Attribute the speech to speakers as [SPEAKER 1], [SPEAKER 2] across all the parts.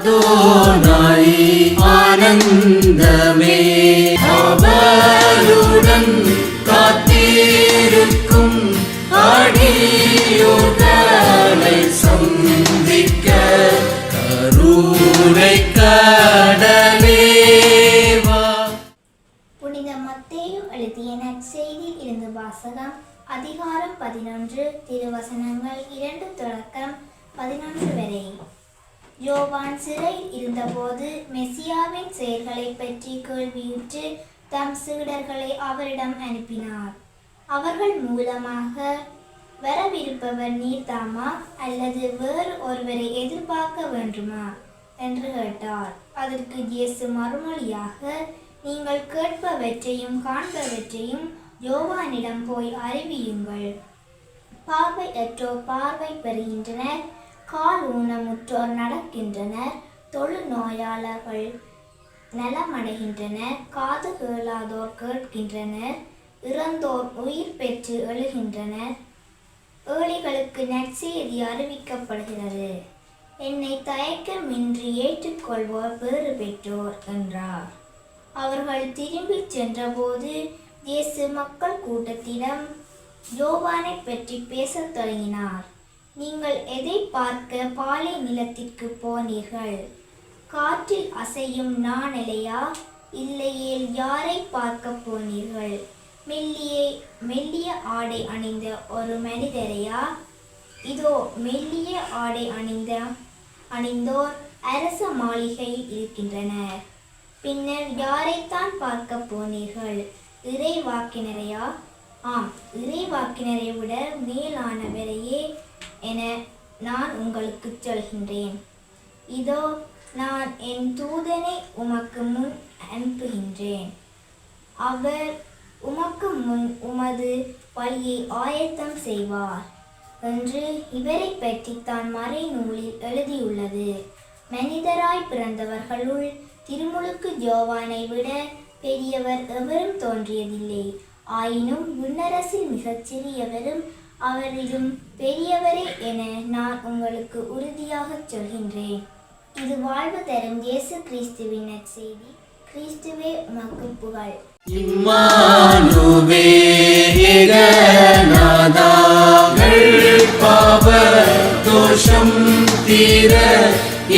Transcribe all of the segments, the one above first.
[SPEAKER 1] அதோனாய் ஆனந்தமே அவருடன் காத்திருக்கும் அடியோர்களை சந்திக்க கருணை கடலேவா.
[SPEAKER 2] புனித மத்தேயு எழுதிய நற்செய்தி இருந்து வாசகம். அதிகாரம் 11 திருவசனங்கள் 2 தொடக்கம் 11 வரை. யோவான் சிறையில் இருந்தபோது மெசியாவின் செயல்களை பற்றி கேள்வியுற்று தம் சீடர்களை அவரிடம் அனுப்பினார். அவர்கள் மூலமாக வரவிருப்பவர் நீர்தாமா அல்லது வேறு ஒருவரை எதிர்பார்க்க வேண்டுமா என்று கேட்டார். அதற்கு இயேசு மறுமொழியாக, நீங்கள் கேட்பவற்றையும் காண்பவற்றையும் யோவானிடம் போய் அறிவியுங்கள். பார்வையற்றோர் பார்வை பெறுகின்றனர், கால் ஊனமுற்றோர் நடக்கின்றனர், தொழுநோயாளர்கள் நலமடைகின்றனர், காது கேளாதோர் கேட்கின்றனர், இறந்தோர் உயிர் பெற்று எழுகின்றனர், ஏழைகளுக்கு நற்செய்தி அறிவிக்கப்படுகிறது. என்னை தயக்கமின்றி ஏற்றுக்கொள்வோர் பேறு பெற்றோர் என்றார். அவர்கள் திரும்பிச் சென்றபோது இயேசு மக்கள் கூட்டத்திடம் யோவானை பற்றி பேசத் தொடங்கினார். நீங்கள் எதை பார்க்க பாலை நிலத்திற்கு போனீர்கள்? காற்றில் அசையும் நாணலையா? இல்லையேல் யாரை பார்க்க போனீர்கள்? மெல்லிய ஆடை அணிந்த ஒரு மனிதரையா? இதோ மெல்லிய ஆடை அணிந்தோர் அரச மாளிகையில் இருக்கின்றனர். பின்னர் யாரைத்தான் பார்க்க போனீர்கள்? இறைவாக்கினரையா? ஆம், இறைவாக்கினரை விட மேலானவரையே என நான் உங்களுக்கு சொல்கின்றேன். இதோ நான் என் தூதனை உமக்கு முன் அனுப்புகின்றேன். அவர் உமக்கு முன் உமது வழியை ஆயத்தம் செய்வார் என்று இவரை பற்றி தான் மறைநூலில் எழுதியுள்ளது. மனிதராய் பிறந்தவர்களுள் திருமுழுக்கு யோவானை விட பெரியவர் எவரும் தோன்றியதில்லை. ஆயினும் விண்ணரசில் மிகச் சிறியவரும் அவரிலும் பெரியவரே என நான் உங்களுக்கு உறுதியாக சொல்கின்றேன். இது வாழ்வு தரும் இயேசு கிறிஸ்துவின் நற்செய்தி. கிறிஸ்துவே உமக்கு புகழ்.
[SPEAKER 1] பாவ தோஷம் தீர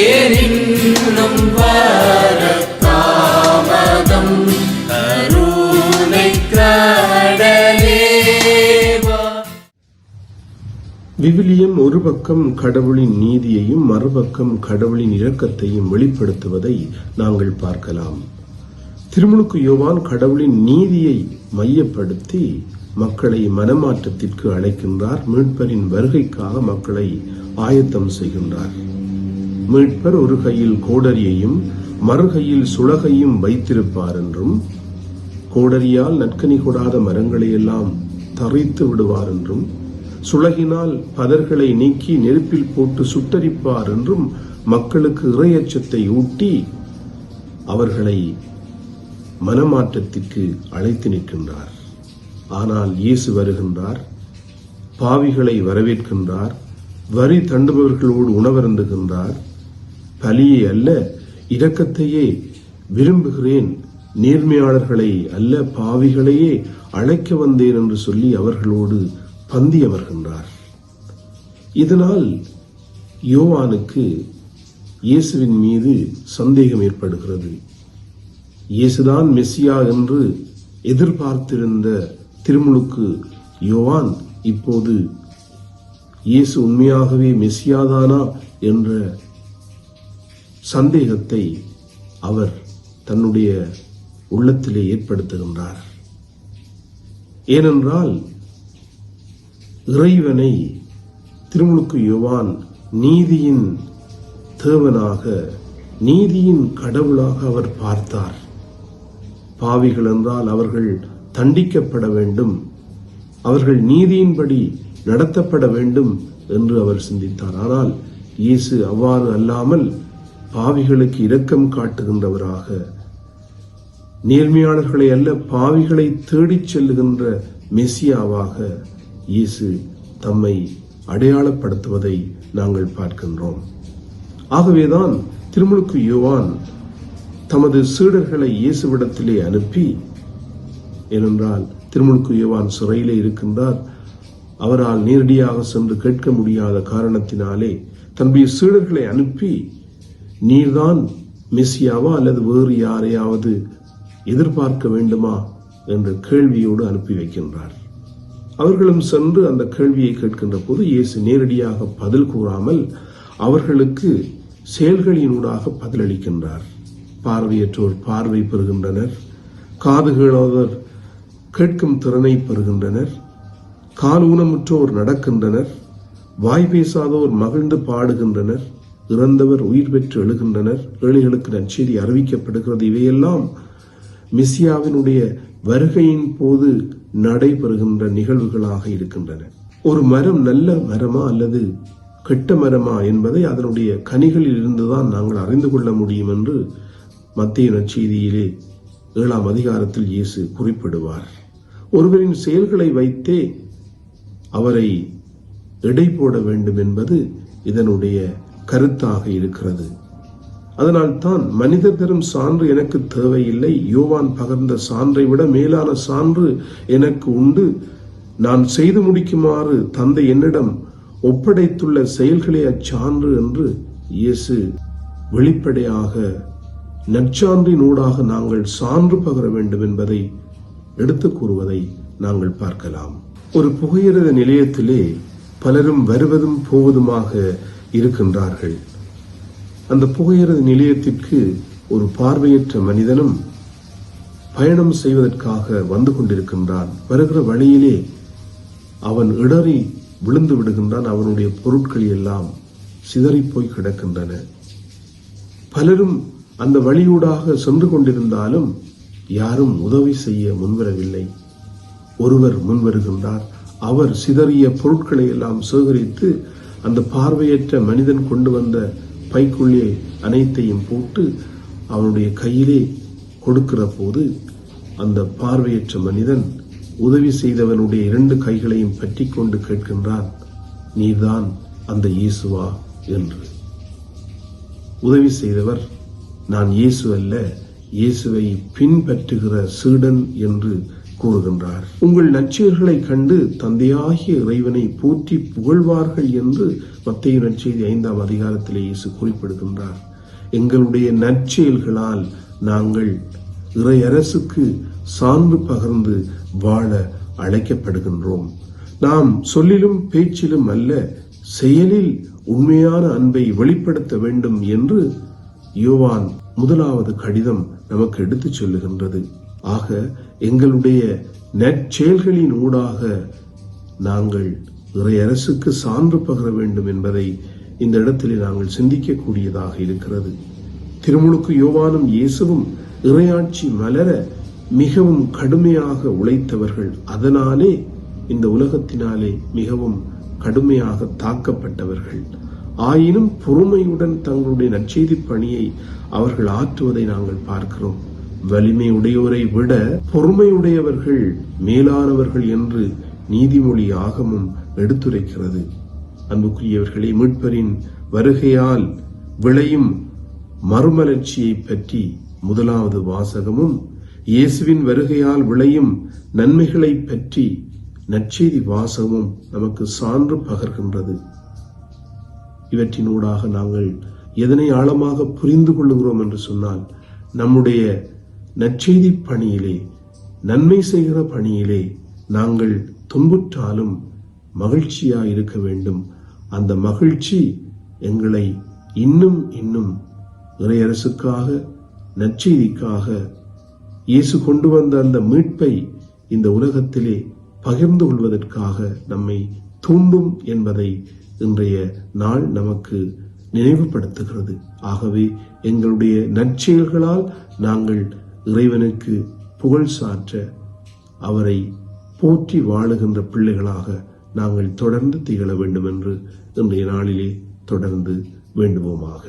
[SPEAKER 1] ஏனின்னும் வரத்தாமதம் கருணை கடலேவா.
[SPEAKER 3] விவிலியம் ஒரு பக்கம் கடவுளின் நீதியையும் மறுபக்கம் கடவுளின் இரக்கத்தையும் வெளிப்படுத்துவதை நாங்கள் பார்க்கலாம். திருமுழுக்கு யோவான் கடவுளின் நீதியை மையப்படுத்தி மக்களை மனமாற்றத்திற்கு அழைக்கின்றார். மீட்பரின் வருகைக்காக மக்களை ஆயத்தம் செய்கின்றார். மீட்பர் ஒரு கையில் கோடரியையும் மறுகையில் சுளகையும் வைத்திருப்பார் என்றும், கோடரியால் நற்கனி கொடாத மரங்களை எல்லாம் தரித்து விடுவார் என்றும், சுளகினால் பதர்களை நீக்கி நெருப்பில் போட்டு சுட்டரிப்பார் என்றும் மக்களுக்கு இறையச்சத்தை ஊட்டி அவர்களை மனமாற்றத்திற்கு அழைத்து நிற்கின்றார். ஆனால் இயேசு வருகின்றார், பாவிகளை வரவேற்கின்றார், வரி தண்டுபவர்களோடு உணவருந்துகின்றார். பலியை அல்ல இரக்கத்தையே விரும்புகிறேன், நேர்மையாளர்களை அல்ல பாவிகளையே அழைக்க வந்தேன் என்று சொல்லி அவர்களோடு பந்தி அமர்கின்றார். இதனால் யோவானுக்கு இயேசுவின் மீது சந்தேகம் ஏற்படுகிறது. இயேசுதான் மெசியா என்று எதிர்பார்த்திருந்த திருமுழுக்கு யோவான் இப்போது இயேசு உண்மையாகவே மெசியாதானா என்ற சந்தேகத்தை அவர் தன்னுடைய உள்ளத்திலே ஏற்படுத்துகின்றார். ஏனென்றால் இறைவனை திருமுழுக்கு யோவான் நீதியின் தேவனாக, நீதியின் கடவுளாக அவர் பார்த்தார். பாவிகள் என்றால் அவர்கள் தண்டிக்கப்பட வேண்டும், அவர்கள் நீதியின்படி நடத்தப்பட வேண்டும் என்று அவர் சிந்தித்தார். ஆனால் இயேசு அவ்வாறு அல்லாமல் பாவிகளுக்கு இரக்கம் காட்டுகின்றவராக, நேர்மையாளர்களை அல்ல பாவிகளை தேடிச் செல்லுகின்ற மெசியாவாக இயேசு தம்மை அடையாளப்படுத்துவதை நாங்கள் பார்க்கின்றோம். ஆகவேதான் திருமுழுக்கு யோவான் தமது சீடர்களை இயேசுவிடத்திலே அனுப்பி, ஏனென்றால் திருமுழுக்கு யோவான் சிறையிலே இருக்கின்றார், அவரால் நேரடியாக சென்று கேட்க முடியாத காரணத்தினாலே தன்னுடைய சீடர்களை அனுப்பி, நீர்தான் மெசியாவா அல்லது வேறு யாரையாவது எதிர்பார்க்க வேண்டுமா என்ற கேள்வியோடு அனுப்பி வைக்கின்றார். அவர்களும் சென்று அந்த கேள்வியை கேட்கின்ற போது இயேசு நேரடியாக பதில் கூறாமல் அவர்களுக்கு செயல்களினூடாக பதிலளிக்கின்றார். பார்வையற்றோர் பார்வை பெறுகின்றனர், காது கேளாதோர் கேட்கும் திறனை பெறுகின்றனர், கால் ஊனமுற்றோர் நடக்கின்றனர், வாய் பேசாதோர் மகிழ்ந்து பாடுகின்றனர், இறந்தவர் உயிர் பெற்று எழுகின்றனர், ஏழைகளுக்கு நற்செய்தி அறிவிக்கப்படுகிறது. இவையெல்லாம் மெசியாவினுடைய வருகையின் போது நடைபெறுகின்ற நிகழ்வுகளாக இருக்கின்றன. ஒரு மரம் நல்ல மரமா அல்லது கெட்ட மரமா என்பதை அதனுடைய கனிகளில் இருந்துதான் நாங்கள் அறிந்து கொள்ள முடியும் என்று மத்தேயு நற்செய்தியிலே 7ஆம் அதிகாரத்தில் இயேசு குறிப்பிடுவார். ஒருவரின் செயல்களை வைத்தே அவரை எடை போட வேண்டும் என்பது இதனுடைய கருத்தாக இருக்கிறது. அதனால்தான் மனிதர் தரும் சான்று எனக்கு தேவையில்லை, யோவான் பகர்ந்த சான்றை விட மேலான சான்று எனக்கு உண்டு, நான் செய்து முடிக்குமாறு தந்தை என்னிடம் ஒப்படைத்துள்ள செயல்களே அச்சான்று என்று இயேசு வெளிப்படையாக நற்சான்றினூடாக நாங்கள் சான்று பகர வேண்டும் என்பதை எடுத்து கூறுவதை நாங்கள் பார்க்கலாம். ஒரு புகையிரத நிலையத்திலே பலரும் வருவதும் போவதுமாக இருக்கின்றார்கள். அந்த புகையிரத நிலையத்திற்கு ஒரு பார்வையற்ற மனிதனும் பயணம் செய்வதற்காக வந்து கொண்டிருக்கின்றான். வருகிற வழியிலே அவன் இடறி விழுந்து விடுகின்றான். அவனுடைய பொருட்கள் எல்லாம் சிதறிப்போய் கிடக்கின்றன. பலரும் அந்த வழியூடாக சென்று கொண்டிருந்தாலும் யாரும் உதவி செய்ய முன்வரவில்லை. ஒருவர் முன்வருகின்றார். அவர் சிதறிய பொருட்களை எல்லாம் சேகரித்து அந்த பார்வையற்ற மனிதன் கொண்டு வந்த பைக்குள்ளே அனைத்தையும் போட்டு அவனுடைய கையிலே கொடுக்கிற போது அந்த பார்வையற்ற மனிதன் உதவி செய்தவனுடைய 2 கைகளையும் பற்றி கொண்டு கேட்கின்றான், நீதான் அந்த இயேசுவா என்று. உதவி செய்தவர், நான் இயேசு அல்ல, இயேசுவை பின்பற்றுகிற சீடன் என்று கூறுகின்றார். உங்கள் நற்செயல்களை கண்டு தந்தையாகிய இறைவனை போற்றி புகழ்வார்கள் என்று மத்தேயு நற்செய்தி 5ஆம் அதிகாரத்திலே இயேசு குறிப்பிடுகின்றார். எங்களுடைய நற்செயல்களால் நாங்கள் இறை அரசுக்கு சான்று பகர்ந்து வாழ அழைக்கப்படுகின்றோம். நாம் சொல்லிலும் பேச்சிலும் அல்ல, செயலில் உண்மையான அன்பை வெளிப்படுத்த வேண்டும் என்று யோவான் 1வது கடிதம் நமக்கு எடுத்துச் சொல்லுகின்றது. ஆக எங்களுடைய நற்செயல்களின் ஊடாக நாங்கள் இறை அரசுக்கு சான்று பகர வேண்டும் என்பதை இந்த இடத்திலே நாங்கள் சிந்திக்கக்கூடியதாக இருக்கிறது. திருமுழுக்கு யோவானும் இயேசுவும் இறையாட்சி மலர மிகவும் கடுமையாக உழைத்தவர்கள். அதனாலே இந்த உலகத்தினாலே மிகவும் கடுமையாக தாக்கப்பட்டவர்கள். ஆயினும் பொறுமையுடன் தங்களுடைய நற்செய்தி பணியை அவர்கள் ஆற்றுவதை நாங்கள் பார்க்கிறோம். வலிமை உடையோரை விட பொறுமையுடையவர்கள் மேலானவர்கள் என்று நீதிமொழி ஆகமும் எடுத்துரைக்கிறது. அன்புக்குரியவர்களே, மீட்பரின் வருகையால் விளையும் மறுமலர்ச்சியை பற்றி 1வது வாசகமும், இயேசுவின் வருகையால் விளையும் நன்மைகளை பற்றி நற்செய்தி வாசகமும் நமக்கு சான்று பகர்கின்றது. இவற்றினூடாக நாங்கள் எதனை ஆழமாக புரிந்து கொள்ளுகிறோம் என்று சொன்னால், நம்முடைய நற்செய்தி பணியிலே, நன்மை செய்கிற பணியிலே நாங்கள் துன்புற்றாலும் மகிழ்ச்சியாய் இருக்க வேண்டும். அந்த மகிழ்ச்சி எங்களை இன்னும் இன்னும் இறையரசுக்காக, நற்செய்திக்காக, இயேசு கொண்டு வந்த அந்த மீட்பை இந்த உலகத்திலே பகிர்ந்து கொள்வதற்காக நம்மை தூண்டும் என்பதை இன்றைய நாள் நமக்கு நினைவுபடுத்துகிறது. ஆகவே எங்களுடைய நற்செயல்களால் நாங்கள் இறைவனுக்கு புகழ் சாற்ற, அவரை போற்றி வாழுகின்ற பிள்ளைகளாக நாங்கள் தொடர்ந்து திகழ வேண்டும் என்று இன்றைய நாளிலே தொடர்ந்து வேண்டுவோமாக.